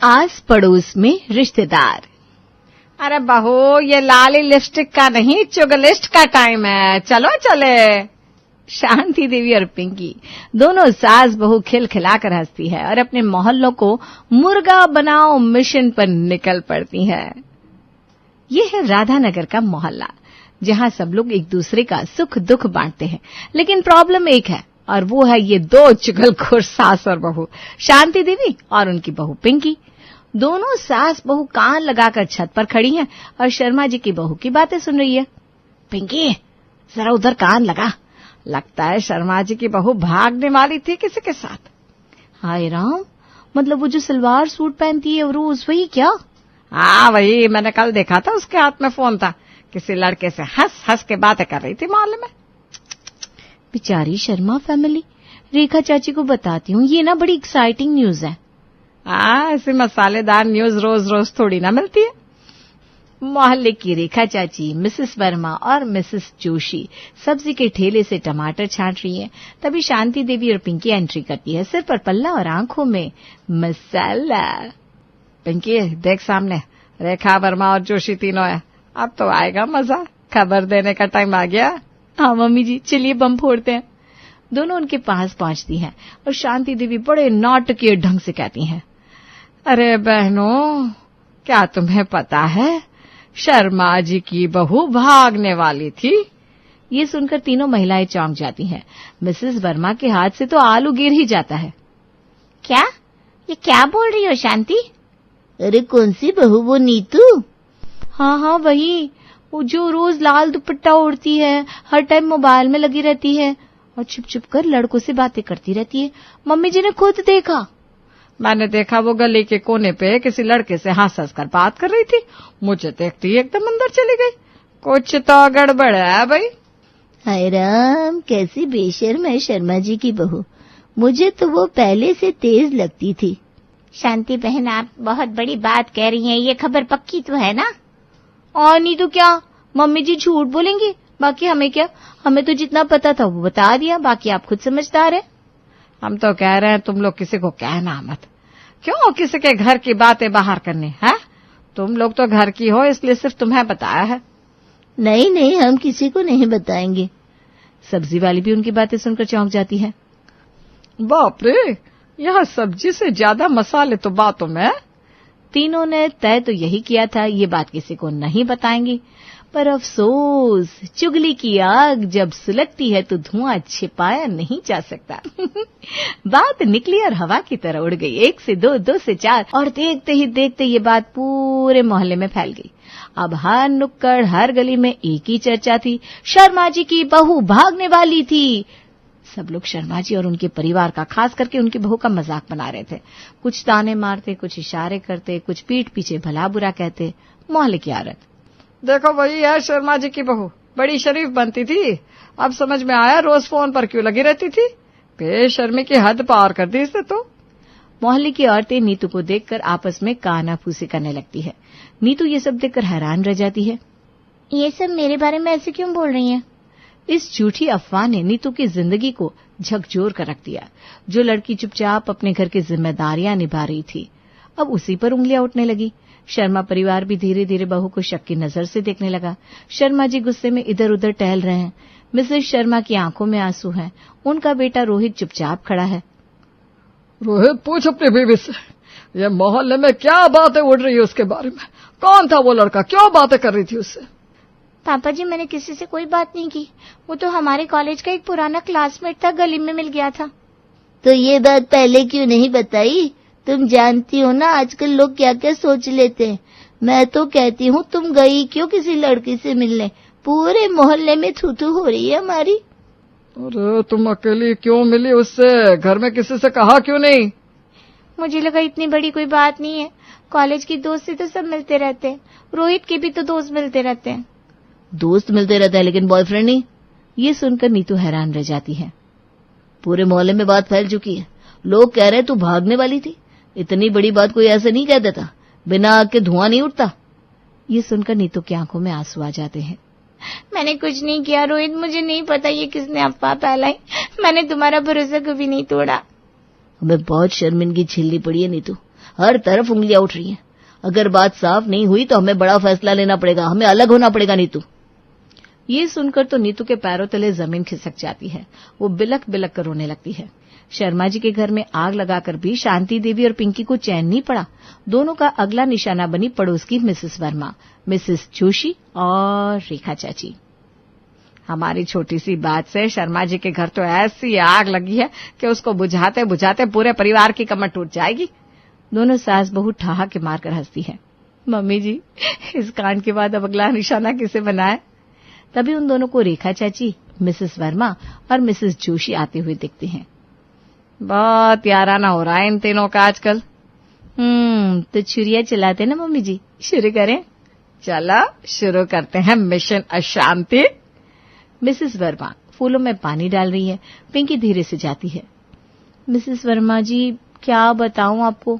आस पड़ोस में रिश्तेदार। अरे बहू, ये लाली लिपस्टिक का नहीं, चुगलिस्ट का टाइम है, चलो चले। शांति देवी और पिंकी दोनों सास बहू खिलखिलाकर हंसती है और अपने मोहल्लों को मुर्गा बनाओ मिशन पर निकल पड़ती है। ये है राधानगर का मोहल्ला, जहां सब लोग एक दूसरे का सुख दुख बांटते हैं। लेकिन प्रॉब्लम एक है, और वो है ये दो चुगलखोर सास और बहू, शांति देवी और उनकी बहू पिंकी। दोनों सास बहू कान लगाकर छत पर खड़ी हैं और शर्मा जी की बहू की बातें सुन रही है। पिंकी, जरा उधर कान लगा, लगता है शर्मा जी की बहू भागने वाली थी किसी के साथ। हाय राम, मतलब वो जो सलवार सूट पहनती है रोज, वही क्या? हाँ वही, मैंने कल देखा था, उसके हाथ में फोन था, किसी लड़के से हंस हंस के बातें कर रही थी मोहल्ले में। बेचारी शर्मा फैमिली, रेखा चाची को बताती हूँ, ये ना बड़ी एक्साइटिंग न्यूज है। ऐसी मसालेदार न्यूज रोज रोज थोड़ी ना मिलती है। मोहल्ले की रेखा चाची, मिसेस वर्मा और मिसेस जोशी सब्जी के ठेले से टमाटर छांट रही हैं। तभी शांति देवी और पिंकी एंट्री करती है, सिर पर पल्ला और आंखों में मसाला। पिंकी देख सामने, रेखा वर्मा और जोशी तीनों है, अब तो आएगा मजा, खबर देने का टाइम आ गया। हाँ मम्मी जी, चलिए बम फोड़ते हैं। दोनों उनके पास पहुंचती हैं और शांति देवी बड़े नाटकीय ढंग से कहती हैं, अरे बहनों, क्या तुम्हें पता है शर्मा जी की बहू भागने वाली थी? ये सुनकर तीनों महिलाएं चौंक जाती हैं। मिसेस वर्मा के हाथ से तो आलू गिर ही जाता है। क्या? ये क्या बोल रही हो शांति? अरे कौन सी बहू, वो नीतू? हाँ वही, वो जो रोज लाल दुपट्टा ओढ़ती है, हर टाइम मोबाइल में लगी रहती है और छुप छुप कर लड़कों से बातें करती रहती है। मम्मी जी ने खुद देखा। मैंने देखा, वो गली के कोने पे किसी लड़के से हंस हंस कर बात कर रही थी। मुझे देखती ही एकदम अंदर चली गई। कुछ तो गड़बड़ है भाई। हाय राम, कैसी बेशर्म है शर्मा जी की बहू, मुझे तो वो पहले से तेज लगती थी। शांति बहन, आप बहुत बड़ी बात कह रही हैं, ये खबर पक्की तो है ना? और नहीं तो क्या, मम्मी जी झूठ बोलेंगी, बाकी हमें क्या, हमें तो जितना पता था वो बता दिया, बाकी आप खुद समझदार है। हम तो कह रहे हैं तुम लोग किसी को कहना मत, क्यों किसी के घर की बातें बाहर करनी है? तुम लोग तो घर की हो, इसलिए सिर्फ तुम्हें बताया है। नहीं, हम किसी को नहीं बताएंगे। सब्जी वाली भी उनकी बातें सुनकर चौंक जाती है। बाप रे, यहाँ सब्जी से ज्यादा मसाले तो बातों में। तीनों ने तय तो यही किया था, ये बात किसी को नहीं बताएंगी, पर अफसोस, चुगली की आग जब सुलगती है तो धुआं छिपाया नहीं जा सकता। बात निकली और हवा की तरह उड़ गई। 1 से 2, 2 से 4, और देखते ही देखते ये बात पूरे मोहल्ले में फैल गई। अब हर नुक्कड़, हर गली में एक ही चर्चा थी, शर्मा जी की बहू भागने वाली थी। सब लोग शर्मा जी और उनके परिवार का, खास करके उनकी बहू का मजाक बना रहे थे। कुछ ताने मारते, कुछ इशारे करते, कुछ पीठ पीछे भला बुरा कहते। मोहल्ले की औरत, देखो वही है शर्मा जी की बहू, बड़ी शरीफ बनती थी, अब समझ में आया रोज फोन पर क्यों लगी रहती थी। बेशर्मी की हद पार कर दी इसने तो। मोहल्ले की औरतें नीतू को देखकर आपस में कानाफूसी करने लगती है। नीतू ये सब देखकर हैरान रह जाती है। ये सब मेरे बारे में ऐसे क्यों बोल रही हैं? इस झूठी अफवाह ने नीतू की जिंदगी को झकझोर कर रख दिया। जो लड़की चुपचाप अपने घर की जिम्मेदारियां निभा रही थी, अब उसी पर उंगलियां उठने लगी। शर्मा परिवार भी धीरे धीरे बहू को शक की नजर से देखने लगा। शर्मा जी गुस्से में इधर उधर टहल रहे हैं। मिसेस शर्मा की आंखों में आंसू हैं। उनका बेटा रोहित चुपचाप खड़ा है। रोहित, पूछ अपनी बीवी से, ये मोहल्ले में क्या बातें उड़ रही है उसके बारे में? कौन था वो लड़का, क्यों बातें कर रही थी उससे? पापा जी, मैंने किसी से कोई बात नहीं की, वो तो हमारे कॉलेज का एक पुराना क्लासमेट था, गली में मिल गया था। तो ये बात पहले क्यों नहीं बताई? तुम जानती हो ना आजकल लोग क्या क्या सोच लेते हैं। मैं तो कहती हूँ तुम गई क्यों किसी लड़की से मिलने? पूरे मोहल्ले में थू-थू हो रही है हमारी। अरे तुम अकेली क्यों मिली उससे? घर में किसी से कहा क्यों नहीं? मुझे लगा इतनी बड़ी कोई बात नहीं है, कॉलेज की दोस्त से तो सब मिलते रहते हैं, रोहित के भी तो दोस्त मिलते रहते हैं। दोस्त मिलते रहता है लेकिन बॉयफ्रेंड नहीं? ये सुनकर नीतू हैरान रह जाती है। पूरे मोहल्ले में बात फैल चुकी है, लोग कह रहे तू भागने वाली थी। इतनी बड़ी बात कोई ऐसे नहीं कह देता, बिना आग के धुआं नहीं उठता। ये सुनकर नीतू की आंखों में आंसू आ जाते हैं। मैंने कुछ नहीं किया रोहित, मुझे नहीं पता ये किसने अफवाह फैलाई, मैंने तुम्हारा भरोसा कभी नहीं तोड़ा। हमें बहुत शर्मिंदगी झेलनी पड़ी है नीतू, हर तरफ उंगलियां उठ रही हैं। अगर बात साफ नहीं हुई तो हमें बड़ा फैसला लेना पड़ेगा, हमें अलग होना पड़ेगा नीतू। ये सुनकर तो नीतू के पैरों तले जमीन खिसक जाती है। वो बिलक बिलक कर रोने लगती है। शर्मा जी के घर में आग लगाकर भी शांति देवी और पिंकी को चैन नहीं पड़ा। दोनों का अगला निशाना बनी पड़ोस की मिसेस वर्मा, मिसेस जोशी और रेखा चाची। हमारी छोटी सी बात से शर्मा जी के घर तो ऐसी आग लगी है कि उसको बुझाते बुझाते पूरे परिवार की कमर टूट जाएगी। दोनों सास बहू ठहाके मारकर हंसती है। मम्मी जी, इस कांड के बाद अब अगला निशाना किसे बनाए? तभी उन दोनों को रेखा चाची, मिसेस वर्मा और मिसेस जोशी आते हुए दिखती हैं। बहुत याराना हो रहा है इन तीनों का आजकल। तो छुरिया चलाते ना मम्मी जी, शुरू करें? चला शुरू करते हैं मिशन अशांति। मिसेस वर्मा फूलों में पानी डाल रही है। पिंकी धीरे से जाती है। मिसेस वर्मा जी, क्या बताऊं आपको,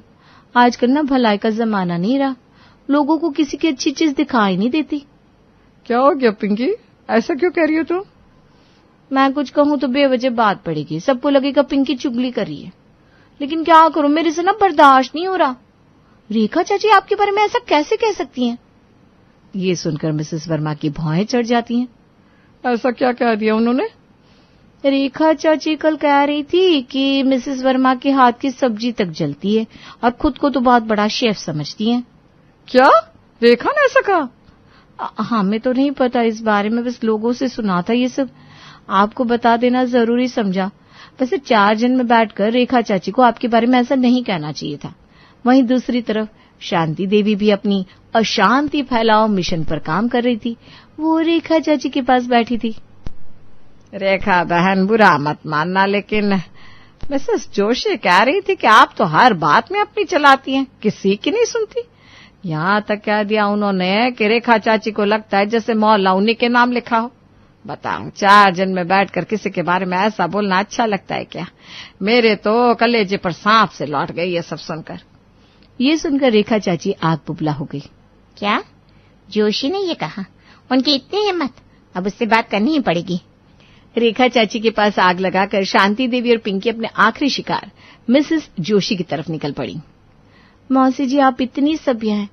आजकल ना भलाई का जमाना नहीं रहा। लोगों को किसी की अच्छी चीज दिखाई नहीं देती। क्या हो गया पिंकी, ऐसा क्यों कह रही हो तुम? मैं कुछ कहूं तो बेवजह बात पड़ेगी, सबको लगेगा पिंकी चुगली कर रही है। लेकिन क्या करूं, मेरे से ना बर्दाश्त नहीं हो रहा। रेखा चाची आपके बारे में ऐसा कैसे कह सकती हैं? ये सुनकर मिसेस वर्मा की भौहें चढ़ जाती हैं। ऐसा क्या कह दिया उन्होंने? रेखा चाची कल कह रही थी कि मिसेस वर्मा के हाथ की सब्जी तक जलती है और खुद को तो बहुत बड़ा शेफ समझती हैं। क्या रेखा ने ऐसा कहा? हमें तो नहीं पता इस बारे में, बस लोगों से सुना था ये सब। आपको बता देना जरूरी समझा। वैसे 4 जन में बैठकर रेखा चाची को आपके बारे में ऐसा नहीं कहना चाहिए था। वहीं दूसरी तरफ शांति देवी भी अपनी अशांति फैलाओ मिशन पर काम कर रही थी। वो रेखा चाची के पास बैठी थी। रेखा बहन, बुरा मत मानना, लेकिन मिसेस जोशी कह रही थी कि आप तो हर बात में अपनी चलाती हैं, किसी की नहीं सुनती। यहाँ तक कह दिया उन्होंने कि रेखा चाची को लगता है जैसे मोहल्ला उन्हीं के नाम लिखा हो। बताऊं, 4 जन में बैठकर किसी के बारे में ऐसा बोलना अच्छा लगता है क्या? मेरे तो कलेजे पर सांप से लौट गई ये सब सुनकर। ये सुनकर रेखा चाची आग बुबला हो गई। क्या जोशी ने ये कहा? उनकी इतनी हिम्मत, अब उससे बात करनी ही पड़ेगी। रेखा चाची के पास आग लगाकर शांति देवी और पिंकी अपने आखिरी शिकार मिसेस जोशी की तरफ निकल पड़ी। मौसी जी, आप इतनी सभ्य हैं,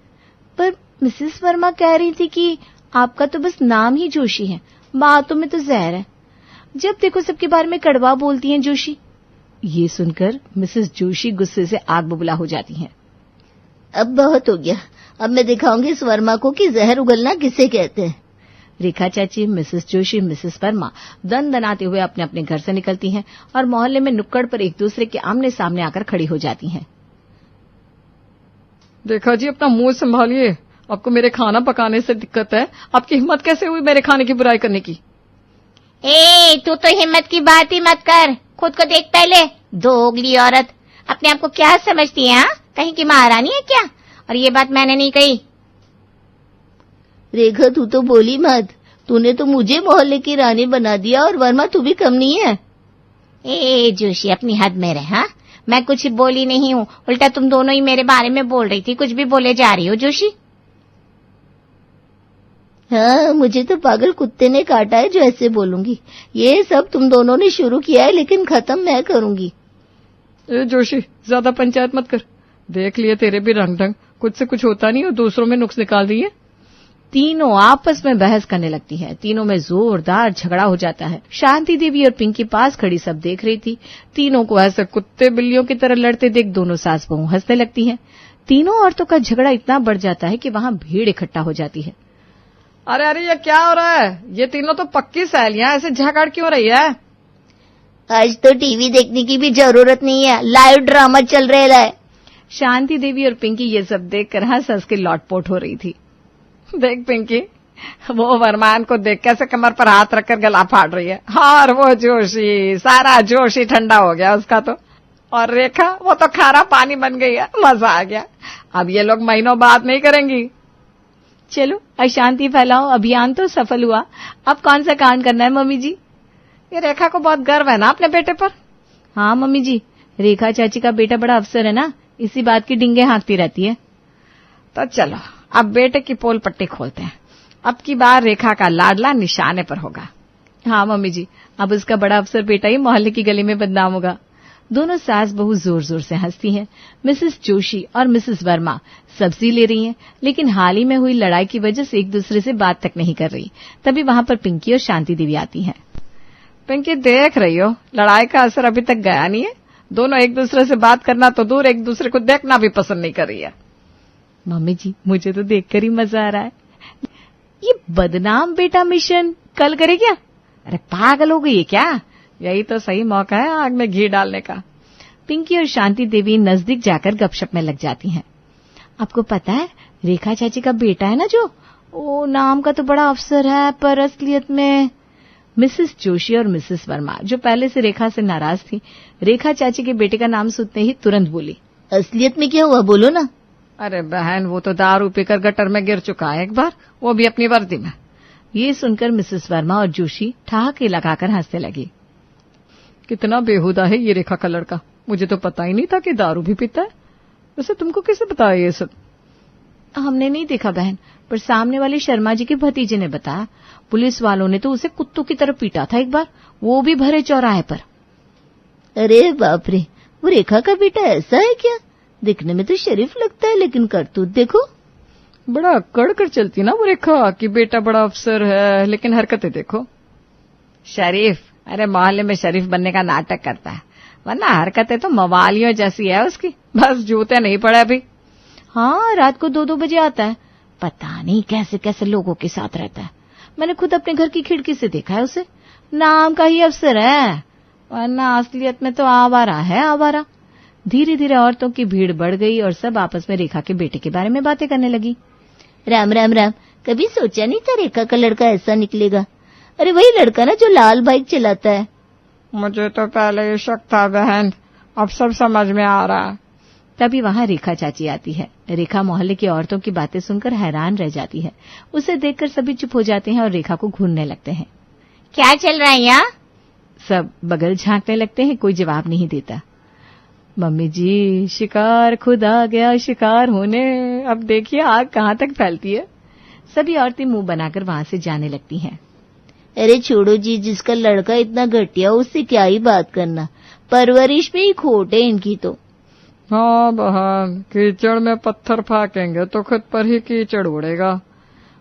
पर मिसेस वर्मा कह रही थी कि आपका तो बस नाम ही जोशी है, बातों में तो जहर है। जब देखो सबके बारे में कड़वा बोलती हैं जोशी। ये सुनकर मिसेस जोशी गुस्से से आग बुबला हो जाती हैं। अब बहुत हो गया, अब मैं दिखाऊंगी इस वर्मा को कि जहर उगलना किसे कहते हैं। रेखा चाची, मिसेस जोशी, मिसेस वर्मा दन दनाते हुए अपने अपने घर से निकलती हैं और मोहल्ले में नुक्कड़ पर एक दूसरे के आमने सामने आकर खड़ी हो जाती हैं। देखा जी, अपना मुंह संभालिए, आपको मेरे खाना पकाने से दिक्कत है। आपकी हिम्मत कैसे हुई मेरे खाने की बुराई करने की? तू तो हिम्मत की बात ही मत कर, खुद को देख पहले। दोगली औरत, अपने आप को क्या समझती है? कहीं की महारानी है क्या? और ये बात मैंने नहीं कही। रेखा, तू तो बोली मत, तूने तो मुझे मोहल्ले की रानी बना दिया और वर्मा तू भी कम नहीं है। जोशी, अपनी हद में रह। हाँ, मैं कुछ बोली नहीं हूँ, उल्टा तुम दोनों ही मेरे बारे में बोल रही थी, कुछ भी बोले जा रही हो जोशी। हाँ, मुझे तो पागल कुत्ते ने काटा है जो ऐसे बोलूंगी। ये सब तुम दोनों ने शुरू किया है, लेकिन खत्म मैं करूंगी। जोशी, ज्यादा पंचायत मत कर। देख लिए तेरे भी रंग ढंग, कुछ से कुछ होता नहीं और दूसरों में नुक्स निकाल दिए। तीनों आपस में बहस करने लगती है। तीनों में जोरदार झगड़ा हो जाता है। शांति देवी और पिंकी पास खड़ी सब देख रही थी। तीनों को ऐसे कुत्ते बिल्लियों की तरह लड़ते देख दोनों सास बहू हंसने लगती हैं। तीनों औरतों का झगड़ा इतना बढ़ जाता है कि वहां भीड़ इकट्ठा हो जाती है। अरे अरे, ये क्या हो रहा है? ये तीनों तो पक्की सहेलियां, ऐसे झगड़ क्यों रही है? आज तो टीवी देखने की भी जरूरत नहीं है, लाइव ड्रामा चल रहा है। शांति देवी और पिंकी ये सब देखकर हंस हंस के लौटपोट हो रही थी। देख पिंकी, वो वरमान को देख कैसे कमर पर हाथ रखकर गला फाड़ रही है। और वो जोशी, सारा जोश ही ठंडा हो गया उसका तो। और रेखा, वो तो खारा पानी बन गई है। मजा आ गया। अब ये लोग महीनों बात नहीं करेंगी। चलो, अशांति फैलाओ अभियान तो सफल हुआ। अब कौन सा कांड करना है मम्मी जी? ये रेखा को बहुत गर्व है ना अपने बेटे पर। हाँ मम्मी जी, रेखा चाची का बेटा बड़ा अफसर है ना, इसी बात की डिंगे हाँकती रहती है। तो चलो, अब बेटे की पोल पट्टी खोलते हैं। अब की बार रेखा का लाडला निशाने पर होगा। हाँ मम्मी जी, अब उसका बड़ा अफसर बेटा ही मोहल्ले की गली में बदनाम होगा। दोनों सास बहू जोर जोर से हंसती हैं। मिसेस जोशी और मिसेस वर्मा सब्जी ले रही हैं, लेकिन हाल ही में हुई लड़ाई की वजह से एक दूसरे से बात तक नहीं कर रही। तभी वहां पर पिंकी और शांति देवी आती हैं। पिंकी, देख रही हो लड़ाई का असर अभी तक गया नहीं है। दोनों एक दूसरे से बात करना तो दूर, एक दूसरे को देखना भी पसंद नहीं कर रही है। मम्मी जी, मुझे तो देखकर ही मजा आ रहा है। ये बदनाम बेटा मिशन कल करे क्या? अरे पागल हो गई है क्या? यही तो सही मौका है आग में घी डालने का। पिंकी और शांति देवी नजदीक जाकर गपशप में लग जाती हैं। आपको पता है, रेखा चाची का बेटा है ना जो, वो नाम का तो बड़ा अफसर है, पर असलियत में। मिसेस जोशी और मिसेस वर्मा, जो पहले से रेखा से नाराज थी, रेखा चाची के बेटे का नाम सुनते ही तुरंत बोली, असलियत में क्या हुआ, बोलो ना। अरे बहन, वो तो दारू पीकर गटर में गिर चुका है एक बार, वो भी अपनी वर्दी में। ये सुनकर मिसेस वर्मा और जोशी ठहाके लगाकर हंसने लगी। कितना बेहुदा है ये रेखा का लड़का, मुझे तो पता ही नहीं था कि दारू भी पीता है। वैसे तुमको किसने बताया ये सब? हमने नहीं देखा बहन, पर सामने वाले शर्मा जी के भतीजे ने बताया। पुलिस वालों ने तो उसे कुत्तों की तरह पीटा था एक बार, वो भी भरे चौराहे पर। अरे बाप रे, वो रेखा का बेटा ऐसा है क्या? दिखने में तो शरीफ लगता है, लेकिन करतूत देखो। बड़ा अकड़ कर चलती ना वो रेखा कि बेटा बड़ा अफसर है, लेकिन हरकतें देखो। शरीफ? अरे मोहल्ले में शरीफ बनने का नाटक करता है, वरना हरकतें तो मवालियों जैसी है उसकी, बस जूते नहीं पड़े अभी। हाँ, रात को 2-2 बजे आता है, पता नहीं कैसे कैसे लोगों के साथ रहता है। मैंने खुद अपने घर की खिड़की से देखा है उसे। नाम का ही अफसर है, वरना असलियत में तो आवारा है, आवारा। धीरे धीरे औरतों की भीड़ बढ़ गई और सब आपस में रेखा के बेटे के बारे में बातें करने लगी। राम राम राम, कभी सोचा नहीं था रेखा का लड़का ऐसा निकलेगा। अरे वही लड़का ना जो लाल बाइक चलाता है। मुझे तो पहले ये शक था बहन, अब सब समझ में आ रहा है। तभी वहां रेखा चाची आती है। रेखा मोहल्ले की औरतों की बातें सुनकर हैरान रह जाती है। उसे देखकर सभी चुप हो जाते हैं और रेखा को घूरने लगते हैं। क्या चल रहा है यहाँ? सब बगल झांकने लगते हैं, कोई जवाब नहीं देता। मम्मी जी, शिकार खुद आ गया शिकार होने, अब देखिए आग कहाँ तक फैलती है। सभी औरतें मुंह बनाकर वहां से जाने लगती हैं। अरे छोड़ो जी, जिसका लड़का इतना घटिया उससे क्या ही बात करना, परवरिश में ही खोट है इनकी तो। हाँ बहन, कीचड़ में पत्थर फेंकेंगे तो खुद पर ही कीचड़ उड़ेगा।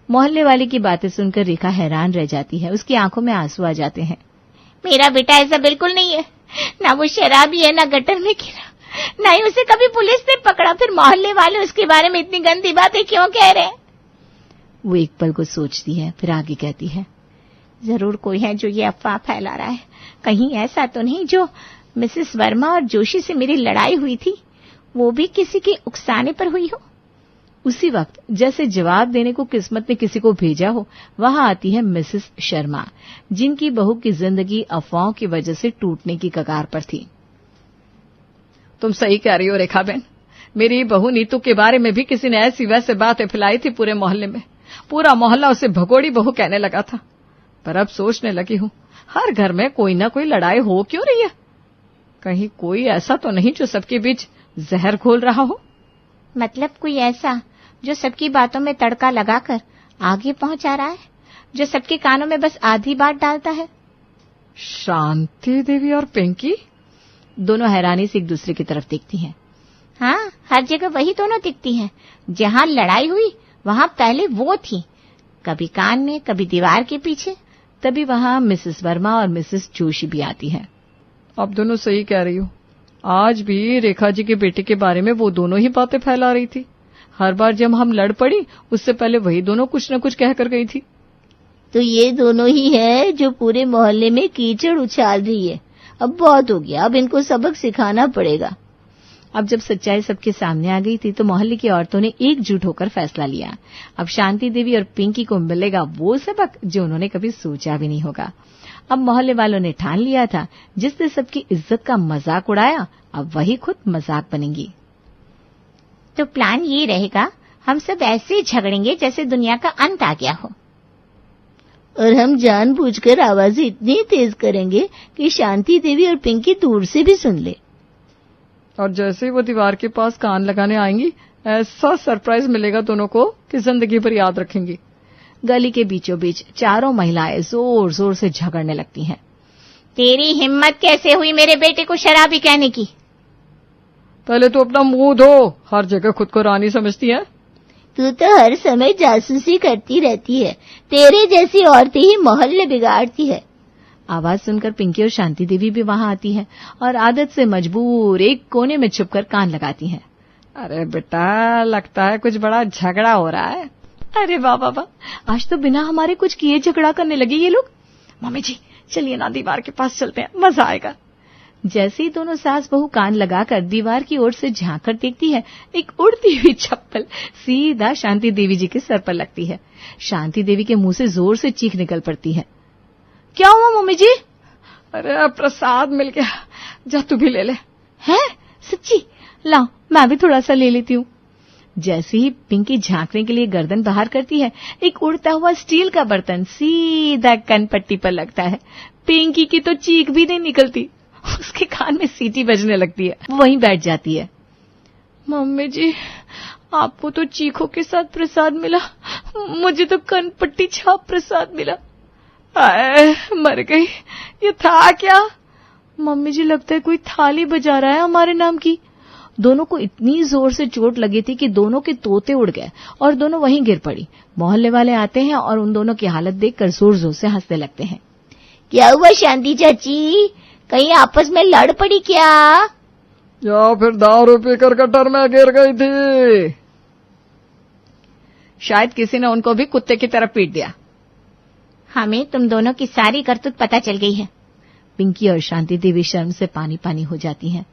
मोहल्ले वाले की बातें सुनकर रेखा हैरान रह जाती है, उसकी आंखों में आंसू आ जाते हैं। मेरा बेटा ऐसा बिल्कुल नहीं है, ना वो शराबी है, ना गटर में गिरा, ना ही उसे कभी पुलिस ने पकड़ा। फिर मोहल्ले वाले उसके बारे में इतनी गंदी बातें क्यों कह रहे हैं? वो एक पल को सोचती है, फिर आगे कहती है, जरूर कोई है जो ये अफवाह फैला रहा है। कहीं ऐसा तो नहीं जो मिसेस वर्मा और जोशी से मेरी लड़ाई हुई थी, वो भी किसी के उकसाने पर हुई हो। उसी वक्त जैसे जवाब देने को किस्मत ने किसी को भेजा हो, वहां आती है मिसेस शर्मा, जिनकी बहू की जिंदगी अफवाहों की वजह से टूटने की कगार पर थी। तुम सही कह रही हो रेखा बहन, मेरी बहू नीतू के बारे में भी किसी ने ऐसी वैसे बातें फैलाई थी पूरे मोहल्ले में। पूरा मोहल्ला उसे भगोड़ी बहू कहने लगा था। पर अब सोचने लगी हूँ, हर घर में कोई ना कोई लड़ाई हो क्यों रही है? कहीं कोई ऐसा तो नहीं जो सबके बीच जहर घोल रहा हो? मतलब कोई ऐसा जो सबकी बातों में तड़का लगाकर आगे पहुंचा रहा है, जो सबके कानों में बस आधी बात डालता है। शांति देवी और पिंकी दोनों हैरानी से एक दूसरे की तरफ देखती हैं। हाँ, हर जगह वही दोनों दिखती हैं। जहाँ लड़ाई हुई वहाँ पहले वो थी, कभी कान में, कभी दीवार के पीछे। तभी वहां मिसेस वर्मा और मिसेस जोशी भी आती हैं। आप दोनों सही कह रही हो, आज भी रेखा जी के बेटे के बारे में वो दोनों ही बातें फैला रही थी। हर बार जब हम लड़ पड़ी, उससे पहले वही दोनों कुछ न कुछ कहकर गई थी। तो ये दोनों ही है जो पूरे मोहल्ले में कीचड़ उछाल रही है। अब बहुत हो गया, अब इनको सबक सिखाना पड़ेगा। अब जब सच्चाई सबके सामने आ गई थी तो मोहल्ले की औरतों ने एकजुट होकर फैसला लिया। अब शांति देवी और पिंकी को मिलेगा वो सबक जो उन्होंने कभी सोचा भी नहीं होगा। अब मोहल्ले वालों ने ठान लिया था, जिसने सबकी इज्जत का मजाक उड़ाया, अब वही खुद मजाक बनेंगी। तो प्लान ये रहेगा, हम सब ऐसे झगड़ेंगे जैसे दुनिया का अंत आ गया हो। और हम जानबूझकर आवाजें इतनी तेज करेंगे कि शांति देवी और पिंकी दूर से भी सुन ले। और जैसे ही वो दीवार के पास कान लगाने आएंगी, ऐसा सरप्राइज मिलेगा दोनों को कि जिंदगी भर याद रखेंगी। गली के बीचों बीच चारों महिलाएं जोर जोर से झगड़ने लगती हैं। तेरी हिम्मत कैसे हुई मेरे बेटे को शराबी कहने की? पहले तो अपना मुंह धो, हर जगह खुद को रानी समझती है। तू तो हर समय जासूसी करती रहती है, तेरे जैसी औरतें ही मोहल्ले बिगाड़ती है। आवाज सुनकर पिंकी और शांति देवी भी वहां आती है और आदत से मजबूर एक कोने में छुपकर कान लगाती हैं। अरे बेटा, लगता है कुछ बड़ा झगड़ा हो रहा है। अरे वाह वाह वाह, आज तो बिना हमारे कुछ किए झगड़ा करने लगे ये लोग। मम्मी जी चलिए ना दीवार के पास चलते हैं, मजा आएगा। जैसे ही दोनों सास बहू कान लगाकर दीवार की ओर से झांककर देखती है, एक उड़ती हुई चप्पल सीधा शांति देवी जी के सर पर लगती है। शांति देवी के मुंह से जोर से चीख निकल पड़ती है। क्या हुआ मम्मी जी? अरे प्रसाद मिल गया, जा तू भी ले ले। हैं? सच्ची? लाओ मैं भी थोड़ा सा ले लेती हूँ। जैसे ही पिंकी झांकने के लिए गर्दन बाहर करती है, एक उड़ता हुआ स्टील का बर्तन सीधा कनपट्टी पर लगता है। पिंकी की तो चीख भी नहीं निकलती, उसके कान में सीटी बजने लगती है, वहीं बैठ जाती है। मम्मी जी आपको तो चीखों के साथ प्रसाद मिला, मुझे तो कनपट्टी छाप प्रसाद मिला। आए, मर गई। ये था क्या? मम्मी जी लगता है कोई थाली बजा रहा है हमारे नाम की। दोनों को इतनी जोर से चोट लगी थी कि दोनों के तोते उड़ गए और दोनों वहीं गिर पड़ी। मोहल्ले वाले आते हैं और उन दोनों की हालत देखकर जोर जोर से हंसने लगते हैं। क्या हुआ शांति चाची, कहीं आपस में लड़ पड़ी क्या? या फिर दारू पीकर गटर में गिर गई थी। शायद किसी ने उनको भी कुत्ते की तरह पीट दिया। हमें तुम दोनों की सारी करतूत पता चल गई है। पिंकी और शांति देवी शर्म से पानी पानी हो जाती हैं।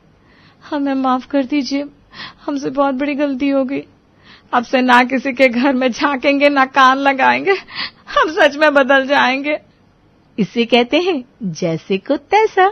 हमें माफ कर दीजिए, हमसे बहुत बड़ी गलती हो गई। अब से ना किसी के घर में झांकेंगे, ना कान लगाएंगे, हम सच में बदल जाएंगे। इसे कहते हैं जैसे को तैसा।